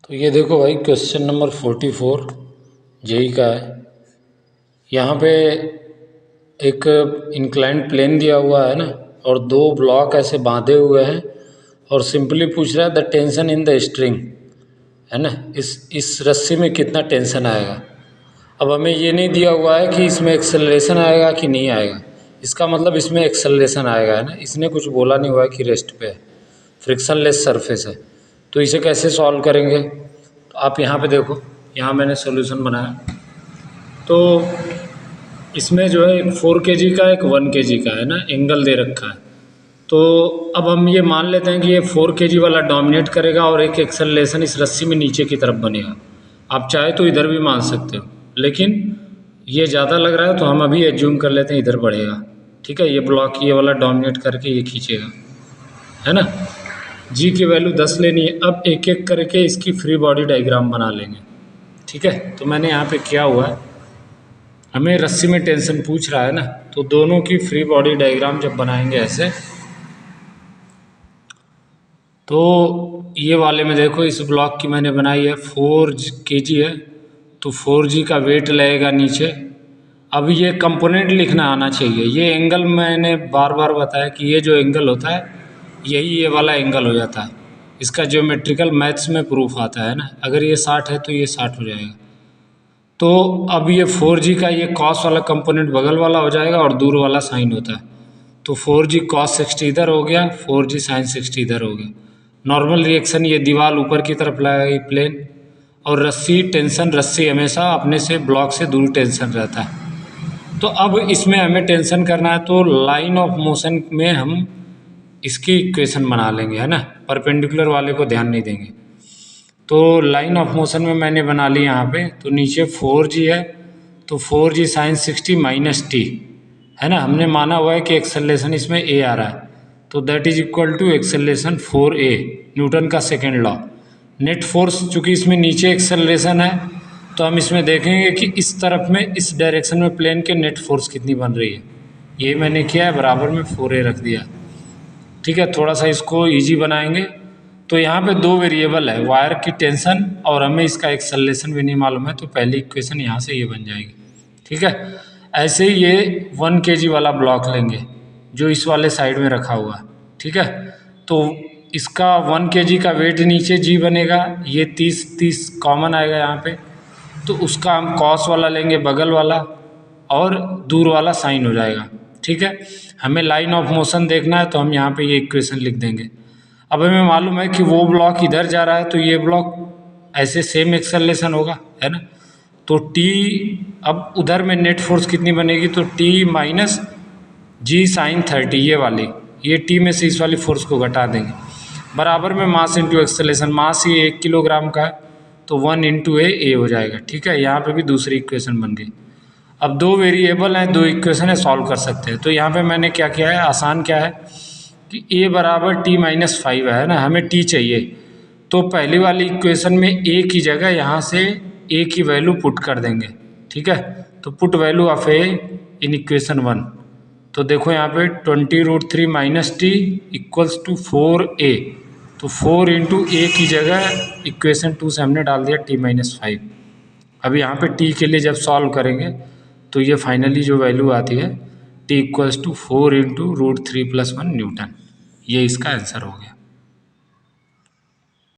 तो ये देखो भाई क्वेश्चन नंबर 44 जेई का है। यहाँ पे एक इंक्लाइंड प्लेन दिया हुआ है ना, और दो ब्लॉक ऐसे बांधे हुए हैं और सिंपली पूछ रहा है the tension in the string, है ना, इस रस्सी में कितना टेंशन आएगा। अब हमें ये नहीं दिया हुआ है कि इसमें एक्सेलरेशन आएगा कि नहीं आएगा। इसका मतलब इसमें एक्सेलरेशन आएगा, है ना। इसने कुछ बोला नहीं हुआ है कि रेस्ट पे है, फ्रिक्शनलेस सरफेस है। तो इसे कैसे सॉल्व करेंगे, तो आप यहाँ पे देखो, यहाँ मैंने सोल्यूशन बनाया। तो इसमें जो है एक 4 kg का एक 1 kg का है ना, एंगल दे रखा है। तो अब हम ये मान लेते हैं कि ये 4 kg वाला डोमिनेट करेगा और एक एक्सेलरेशन इस रस्सी में नीचे की तरफ बनेगा। आप चाहे तो इधर भी मान सकते हो, लेकिन ये ज़्यादा लग रहा है तो हम अभी एज्यूम कर लेते हैं इधर बढ़ेगा। ठीक है, ये ब्लॉक ये वाला डोमिनेट करके ये खींचेगा, है ना। जी की वैल्यू 10 लेनी है। अब एक एक करके इसकी फ्री बॉडी डायग्राम बना लेंगे। ठीक है, तो मैंने यहाँ पे किया हुआ है, हमें रस्सी में टेंशन पूछ रहा है ना, तो दोनों की फ्री बॉडी डायग्राम जब बनाएंगे ऐसे, तो ये वाले में देखो इस ब्लॉक की मैंने बनाई है 4 kg है, तो 4g का वेट लगेगा नीचे। अब ये कंपोनेंट लिखना आना चाहिए। ये एंगल मैंने बार बार बताया कि ये जो एंगल होता है यही ये वाला एंगल हो जाता है। इसका ज्योमेट्रिकल मैथ्स में प्रूफ आता है ना। अगर ये 60 है तो ये 60 हो जाएगा। तो अब ये 4g का ये कॉस वाला कंपोनेंट बगल वाला हो जाएगा और दूर वाला साइन होता है। तो 4g cos 60 इधर हो गया, 4g sin 60 इधर हो गया। नॉर्मल रिएक्शन, ये दीवार ऊपर की तरफ लगाएगी प्लेन, और रस्सी टेंशन, रस्सी हमेशा अपने से ब्लॉक से दूर टेंशन रहता है। तो अब इसमें हमें टेंशन करना है, तो लाइन ऑफ मोशन में हम इसकी इक्वेशन बना लेंगे, है ना। परपेंडिकुलर वाले को ध्यान नहीं देंगे। तो लाइन ऑफ मोशन में मैंने बना ली यहाँ पे, तो नीचे 4g है, तो 4g sin 60 माइनस टी, है ना। हमने माना हुआ है कि एक्सेलरेशन इसमें a आ रहा है, तो that is equal to acceleration 4a, Newton का सेकेंड लॉ। नेट फोर्स, चूँकि इसमें नीचे एक्सेलरेशन है, तो हम इसमें देखेंगे कि इस तरफ में, इस डायरेक्शन में प्लेन के नेट फोर्स कितनी बन रही है। ये मैंने किया है, बराबर में 4a रख दिया। ठीक है, थोड़ा सा इसको ईजी बनाएंगे। तो यहाँ पे दो वेरिएबल है, वायर की टेंशन और हमें इसका एक्सेलरेशन भी नहीं मालूम है, तो पहली इक्वेशन यहाँ से ये बन जाएगी। ठीक है, ऐसे ही ये 1 kg वाला ब्लॉक लेंगे जो इस वाले साइड में रखा हुआ है। ठीक है, तो इसका 1 kg का वेट नीचे g बनेगा, ये 30 कॉमन आएगा यहाँ पे, तो उसका हम कॉस वाला लेंगे बगल वाला और दूर वाला साइन हो जाएगा। ठीक है, हमें लाइन ऑफ मोशन देखना है, तो हम यहाँ पे ये इक्वेशन लिख देंगे। अब हमें मालूम है कि वो ब्लॉक इधर जा रहा है, तो ये ब्लॉक ऐसे सेम एक्सेलरेशन होगा, है ना। तो टी, अब उधर में नेट फोर्स कितनी बनेगी, तो टी माइनस जी साइन 30, ये वाली, ये टी में से इस वाली फोर्स को घटा देंगे, बराबर में मास इंटू एक्सेलरेशन। मास ये 1 किलोग्राम का है, तो 1 इंटू ए हो जाएगा। ठीक है, यहाँ पे भी दूसरी इक्वेशन बन गई। अब दो वेरिएबल हैं, दो इक्वेशन है, सॉल्व कर सकते हैं। तो यहाँ पे मैंने क्या किया है, आसान क्या है कि a बराबर t माइनस 5 है ना, हमें t चाहिए। तो पहली वाली इक्वेशन में a की जगह यहाँ से a की वैल्यू पुट कर देंगे। ठीक है, तो put value of a in equation 1। तो देखो यहाँ पे 20√3 minus T equals to 4a, तो 4 इंटू ए की जगह इक्वेशन 2 से हमने डाल दिया t माइनस 5। अब यहाँ पे t के लिए जब सॉल्व करेंगे तो ये फाइनली जो वैल्यू आती है t equals to 4 into √3 + 1 newton, ये इसका आंसर हो गया।